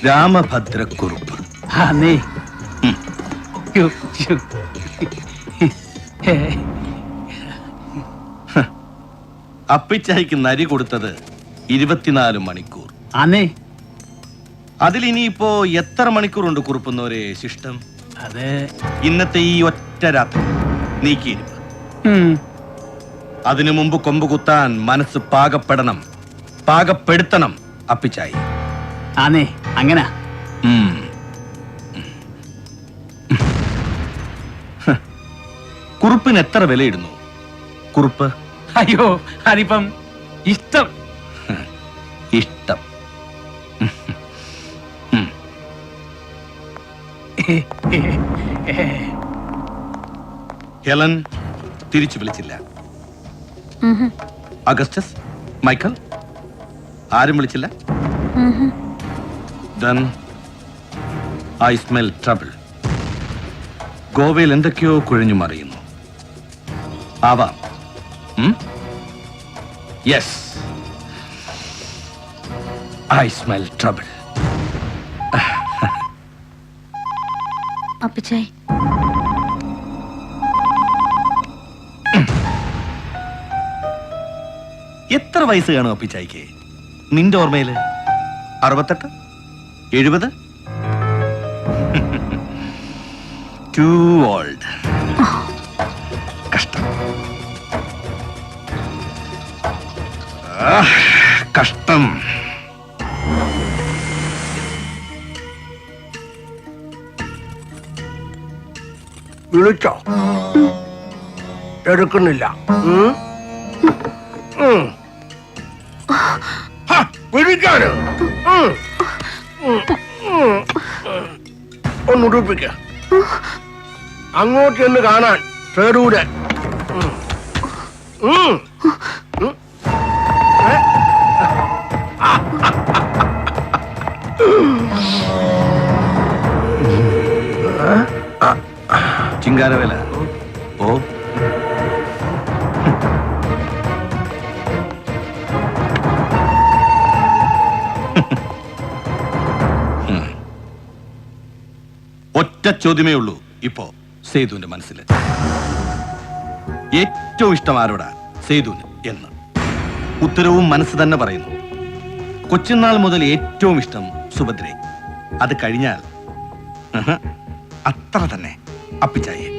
രാമഭദ്രക്കുറുപ്പ്. അപ്പിച്ചായിക്ക് നരി കൊടുത്തത് 24 മണിക്കൂർ. അതിലിനിയിപ്പോ എത്ര മണിക്കൂറുണ്ട് കുറുപ്പുന്നവരെ ശിഷ്ടം? അതെ, ഇന്നത്തെ ഈ ഒറ്റ രാത്രി നീക്കിയിരിപ്പ്. അതിനു മുമ്പ് കൊമ്പ് കുത്താൻ മനസ്സ് പാകപ്പെടണം, പാകപ്പെടുത്തണം അപ്പിച്ചായി. അങ്ങനെ കുറുപ്പിന് എത്ര വിലയിടുന്നു കുറുപ്പ്? അയ്യോ, അതിപ്പം ഇഷ്ടം. ഇഷ്ടം. ഹെലൻ തിരിച്ചു വിളിച്ചില്ല. അഗസ്റ്റസ്, മൈക്കൽ ആരും വിളിച്ചില്ല. Then I smell trouble. ഗോവയിൽ എന്തൊക്കെയോ കുഴഞ്ഞു മറിയുന്നു. ആവാം. Yes, I smell trouble. അപ്പച്ചായി, എത്ര വയസ്സ് കാണും അപ്പിച്ചായിക്ക് നിന്റെ ഓർമ്മയില്? 68, 70? Too old. കഷ്ടം. കഷ്ടം. വിളിച്ചോ? എടുക്കുന്നില്ല. വിളിക്കാന് ഒന്ന് ഉടുപ്പിക്ക. അങ്ങോട്ട് എന്ന് കാണാൻ ചേരൂടെ. ചിങ്കാരവേല ഓ ഒറ്റ ചോദ്യമേ ഉള്ളൂ ഇപ്പോ സേതുവിന്റെ മനസ്സിൽ. ഏറ്റവും ഇഷ്ടം ആരോടാ സേതുവിന് എന്ന് ഉത്തരവും മനസ്സ് തന്നെ പറയുന്നു. കൊച്ചുനാൾ മുതൽ ഏറ്റവും ഇഷ്ടം സുഭദ്രയെ. അത് കഴിഞ്ഞാൽ അത്ര തന്നെ അപ്പിച്ചായെ.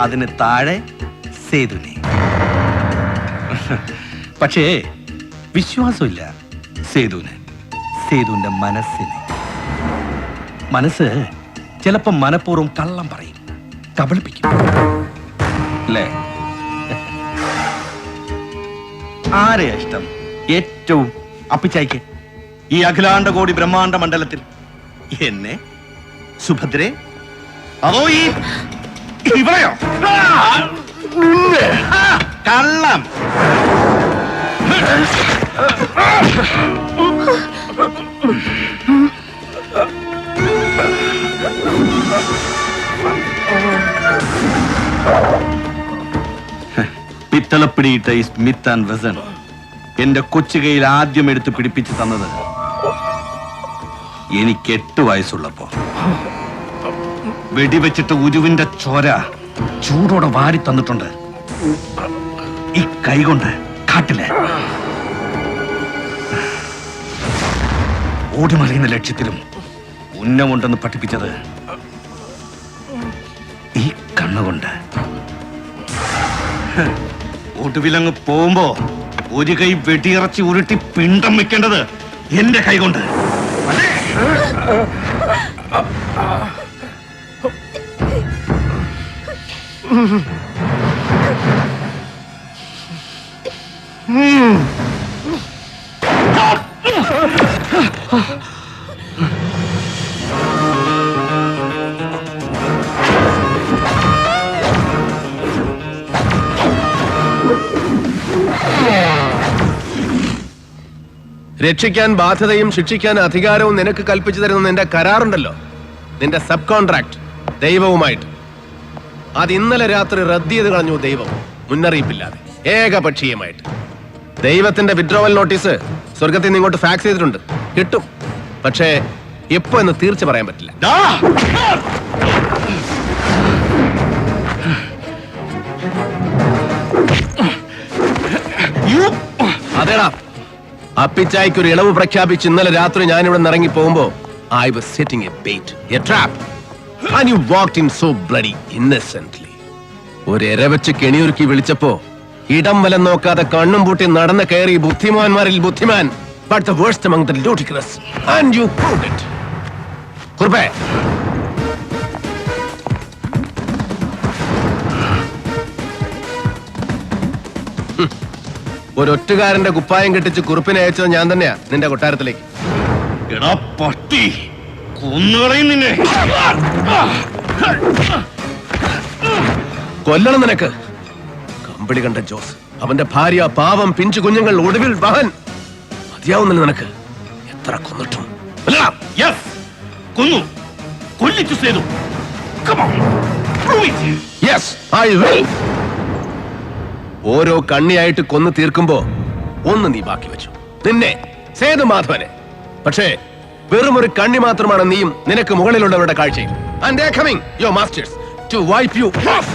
അതിന് താഴെ സേതുവിനെ. പക്ഷേ വിശ്വാസമില്ല സേതുവിന്, സേതുവിന്റെ മനസ്സിന്. മനസ്സ് ചിലപ്പോ മനഃപൂർവ്വം കള്ളം പറയും, കബളിപ്പിക്കും അല്ലേ? ആരെയാ ഇഷ്ടം ഏറ്റവും അപ്പിച്ചായിക്ക് ഈ അഖിലാണ്ട കോടി ബ്രഹ്മാണ്ട മണ്ഡലത്തിൽ? എന്നെ, സുഭദ്രയെ, അതോ ഈ ഇവളെയോ? കള്ളം. പിത്തളപ്പിടിയിട്ട ഈ സ്മിത്ത് ആൻഡ് വെസൺ എന്റെ കൊച്ചുകയിൽ ആദ്യം എടുത്ത് പിടിപ്പിച്ചു തന്നത് എനിക്ക് 8 വയസ്സുള്ളപ്പോ. വെടിവെച്ചിട്ട് ഉരുവിന്റെ ചോര ചൂടോടെ വാരി തന്നിട്ടുണ്ട് ഈ കൈകൊണ്ട് കാട്ടില്. ഓടിമറിയുന്ന ലക്ഷ്യത്തിലും ഉന്നമുണ്ടെന്ന് പഠിപ്പിച്ചത് ഈ കണ്ണുകൊണ്ട്. ഒടുവിലങ്ങ് പോകുമ്പോ ഒരു കൈ വെടിയിറച്ചി ഉരുട്ടി പിണ്ടം വെക്കേണ്ടത് എന്റെ കൈകൊണ്ട്. രക്ഷിക്കാൻ ബാധ്യതയും ശിക്ഷിക്കാൻ അധികാരവും നിനക്ക് കൽപ്പിച്ചു തരുന്ന നിന്റെ കരാറുണ്ടല്ലോ, നിന്റെ സബ് കോൺട്രാക്ട് ദൈവവുമായിട്ട്. അത് ഇന്നലെ രാത്രി റദ്ദ് ചെയ്ത് കളഞ്ഞു ദൈവം. മുന്നറിയിപ്പില്ലാതെ ഏകപക്ഷീയമായിട്ട്. ദൈവത്തിന്റെ വിഡ്രോവൽ നോട്ടീസ് സ്വർഗത്തിൽ നിന്ന് ഇങ്ങോട്ട് ഫാക്സ് ചെയ്തിട്ടുണ്ട്. കിട്ടും, പക്ഷേ എപ്പോ എന്ന് തീർച്ച പറയാൻ പറ്റില്ല. അതേടാ, അപ്പിച്ചായ്ക്ക് ഒരു ഇളവ് പ്രഖ്യാപിച്ച് ഇന്നലെ രാത്രി ഞാൻ ഇവിടെ നിന്ന് ഇറങ്ങി പോകുമ്പോ I was setting a bait, a trap, and you walked in so bloody innocently. ഒരു എര വെച്ച് കെണിയൊരുക്കി വിളിച്ചപ്പോ ഇടം വലം നോക്കാതെ കണ്ണും പൂട്ടി നടന്ന് കയറി ബുദ്ധിമാന്മാരിൽ ബുദ്ധിമാൻ, but the worst among the ludicrous, and you proved it. കുറുപ്പേ, ഒരൊറ്റുകാരന്റെ കുപ്പായം കെട്ടിച്ച് കുറുപ്പിനെ അയച്ചത് ഞാൻ തന്നെയാ നിന്റെ കൊട്ടാരത്തിലേക്ക്. എടാ പട്ടി, കൊന്നുകളയും നിന്നെ. കൊല്ലണം നിനക്ക്. കമ്പിളി കണ്ട ജോസ്, അവന്റെ ഭാര്യ, പാവം പിഞ്ചു കുഞ്ഞുങ്ങൾ, ഒടുവിൽ വഹൻ. മതിയാവുന്നില്ല നിനക്ക്. എത്ര കൊന്നിട്ടും. Yes, കൊന്നു, കൊല്ലിച്ചു Sethu. Come on, prove it. Yes, I will. ഓരോ കണ്ണിയായിട്ട് കൊന്നു തീർക്കുമ്പോ ഒന്ന് നീ ബാക്കി വെച്ചു, നിന്നെ, സേതുമാധവനെ. പക്ഷേ വെറും ഒരു കണ്ണി മാത്രമാണ് നീയും നിനക്ക് മുകളിലുള്ളവരുടെ കാഴ്ചയിൽ. And they are coming, your masters, to wipe you off.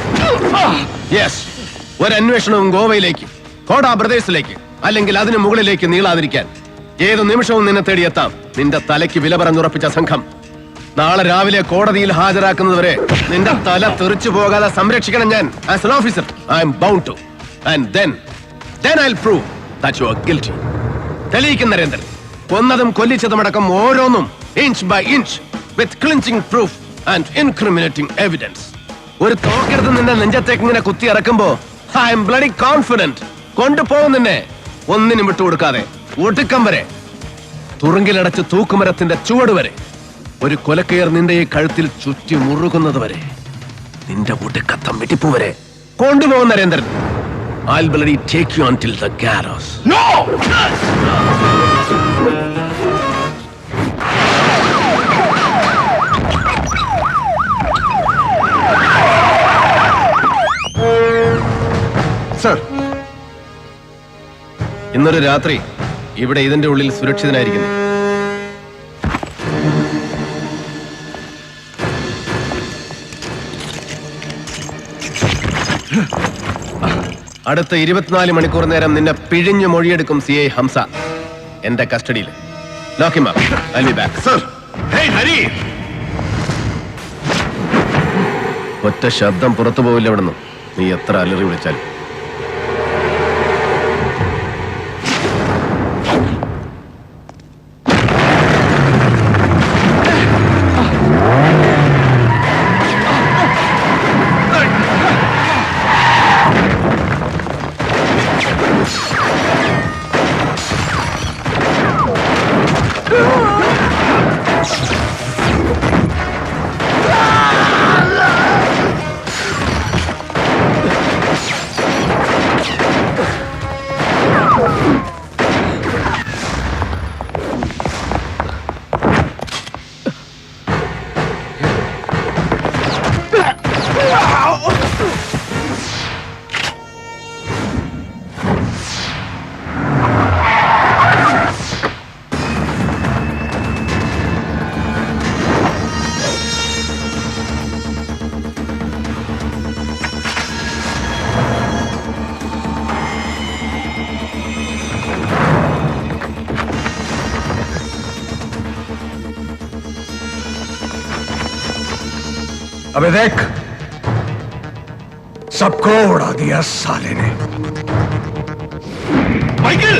Yes, ഒരു അന്വേഷണവും ഗോവയിലേക്ക്, കോടാ ബ്രദേഴ്സിലേക്ക്, അല്ലെങ്കിൽ അതിന് മുകളിലേക്ക് നീളാതിരിക്കാൻ ഏതു നിമിഷവും നിന്നെ തേടിയെത്താം. നിന്റെ തലയ്ക്ക് വില പറഞ്ഞുറപ്പിച്ച സംഘം നാളെ രാവിലെ കോടതിയിൽ ഹാജരാക്കുന്നതുവരെ നിന്റെ തല തെറിച്ചു പോകാതെ സംരക്ഷിക്കണം ഞാൻ. As an officer, I am bound to. And then I'll prove that you are guilty. തെളിയിക്കും നരേന്ദ്രൻ, കൊന്നതും കൊല്ലിച്ചതുമടക്കം ഓരോന്നും inch by inch, with clinching proof and incriminating evidence. ഒരു തോക്കെടുത്ത് നിന്റെ നെഞ്ചത്തേക്ക് ഇങ്ങനെ കുത്തി ഇറക്കുമ്പോ ഐ എം ബ്ലഡി കോൺഫിഡന്റ് കൊണ്ടുപോകും നിന്നെ, ഒന്നിനും വിട്ടുകൊടുക്കാതെ, ഒടുക്കം വരെ, തുറുങ്കിലടച്ച് തൂക്കുമരത്തിന്റെ ചുവട് വരെ, ഒരു കൊലക്കയർ നിന്റെ ഈ കഴുത്തിൽ ചുറ്റി മുറുകുന്നത് വരെ, നിന്റെ ഒടുക്കത്തം വെട്ടിപ്പൂ വരെ കൊണ്ടുപോകും Narendran. I'll bloody take you until the gallows. No! Sir, ഇന്നൊരു രാത്രി ഇവിടെ ഇതിന്റെ ഉള്ളിൽ സുരക്ഷിതനായിരിക്കുന്നു. അടുത്ത 24 മണിക്കൂർ നേരം നിന്നെ പിഴിഞ്ഞു മൊഴിയെടുക്കും CI ഹംസ എന്റെ കസ്റ്റഡിയിൽ. Lock him up. I'll be back. Sir, hey Hari, ഒറ്റ ശബ്ദം പുറത്തു പോവില്ല ഇവിടുന്ന്, നീ എത്ര അലറി വിളിച്ചാലും. अबे देख, सबको उड़ा दिया साले ने. माइकल,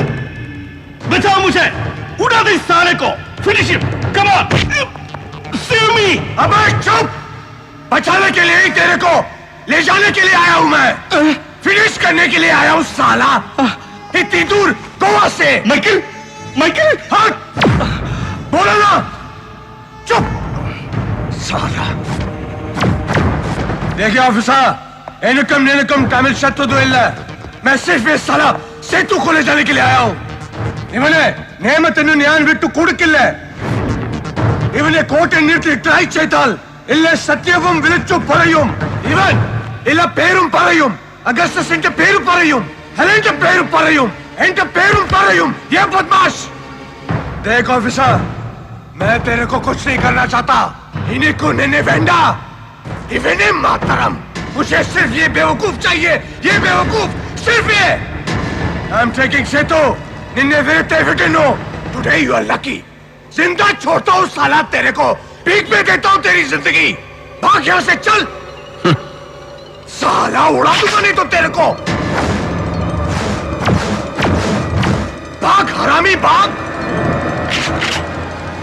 बचाओ मुझे, उड़ा दे इस साले को. Finish him, come on, save me. अबे चुप, बचाने के लिए ही तेरे को ले जाने के लिए आया हूं मैं. फिनिश करने के लिए आया हूं साला. इतनी दूर गोवा से. माइकल, माइकल, हट, बोलो ना. चुप साला. देखिए ऑफिसर, എനിക്കും തമിഴ് ശത്രുതയില്ല. मैं सिर्फ इस साला सेतु को ले जाने के लिए आया हूं. ഇവനെ നിയമത്തിന് ഞാൻ വിട്ടു കൊടുക്കില്ല. ഇവനെ കോർട്ടിൽ നീട്ടി ട്രൈ ചെയ്താൽ ഇല്ല സത്യവും വിളിച്ചു പറയും. ഇവൻ ഇല്ല പേരും പറയും. अगस्टस എന്റെ പേര് പറയും എന്റെ പേര് പറയും എന്റെ പേരും പറയും ये बदमाश देख ऑफिसर मैं तेरे को कुछ नहीं करना चाहता इन्हीं को निन्ने वेंडा इन्हें मातरम मुझे सिर्फ ये बेवकूफ चाहिए ये बेवकूफ सिर्फ ये आई एम टेकिंग सेतो निन्ने वेटे वेटेनो टुडे यू आर लकी जिंदा छोड़ता हूँ साला तेरे को भीख में देता हूँ तेरी जिंदगी भाग यहाँ से चल साला उड़ा दूंगा नहीं तो तेरे को भाग हरामी भाग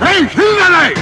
नहीं हिलना नहीं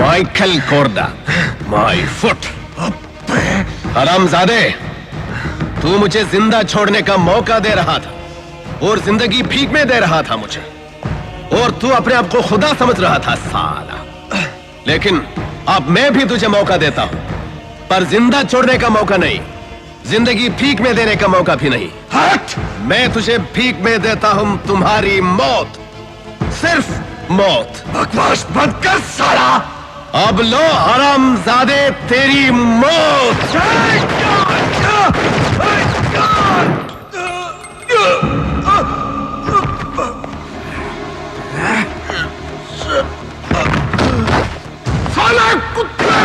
माइकल कोर्दा माय फुट हरामजादे तू मुझे जिंदा छोड़ने का मौका दे रहा था और जिंदगी भीख में दे रहा था मुझे और तू अपने आप को खुदा समझ रहा था साला लेकिन अब मैं भी तुझे मौका देता हूं पर जिंदा छोड़ने का मौका नहीं जिंदगी भीख में देने का मौका भी नहीं हट मैं तुझे भीख में देता हूं तुम्हारी मौत सिर्फ मौत बकवास बंद कर साला अब लो हरामजादे तेरी मौत साला कुत्ते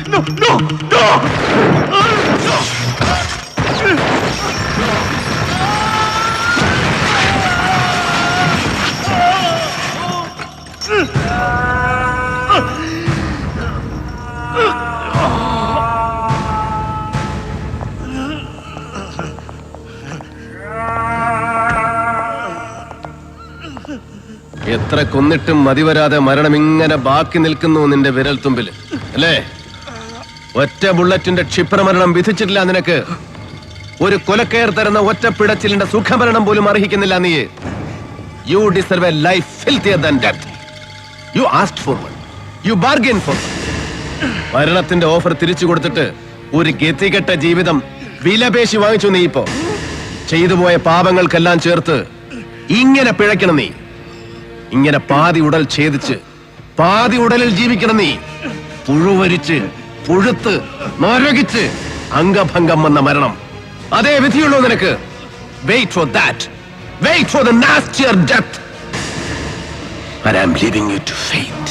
No, no, no! എത്ര കൊന്നിട്ടും മതിവരാതെ മരണം ഇങ്ങനെ ബാക്കി നിൽക്കുന്നു നിന്റെ വിരൽ തുമ്പിൽ അല്ലേ ഒറ്റ ബുള്ളറ്റിന്റെ ക്ഷിപ്രമരണം വിധിച്ചിട്ടില്ല നിനക്ക് ഒരു കൊലക്കയർ തരുന്ന ഒറ്റ പിടച്ചിലിന്റെ സുഖമരണം പോലും അർഹിക്കുന്നില്ല നീ you deserve a life filthier than death you asked for one, you bargain for one. മരണത്തിന്റെ ഓഫർ തിരിച്ചു കൊടുത്തിട്ട് ഒരു ഗതികെട്ട ജീവിതം വിലപേശി വാങ്ങിച്ചു നീ ഇപ്പോ. ചെയ്തുപോയ പാപങ്ങൾക്കെല്ലാം ചേർത്ത് ഇങ്ങനെ പിഴയ്ക്കണം നീ. ഇങ്ങനെ പാതി ഉടൽ ഛേദിച്ച് പാതി ഉടലിൽ ജീവിക്കണം നീ. പുഴുവരിച്ച് പുഴുത്ത് നരകിച്ച് അംഗഭംഗം വന്ന മരണം, അതേ വിധിയുള്ളൂ നിനക്ക്. Wait for that. Wait for the nastier death. But I'm leaving you to fate.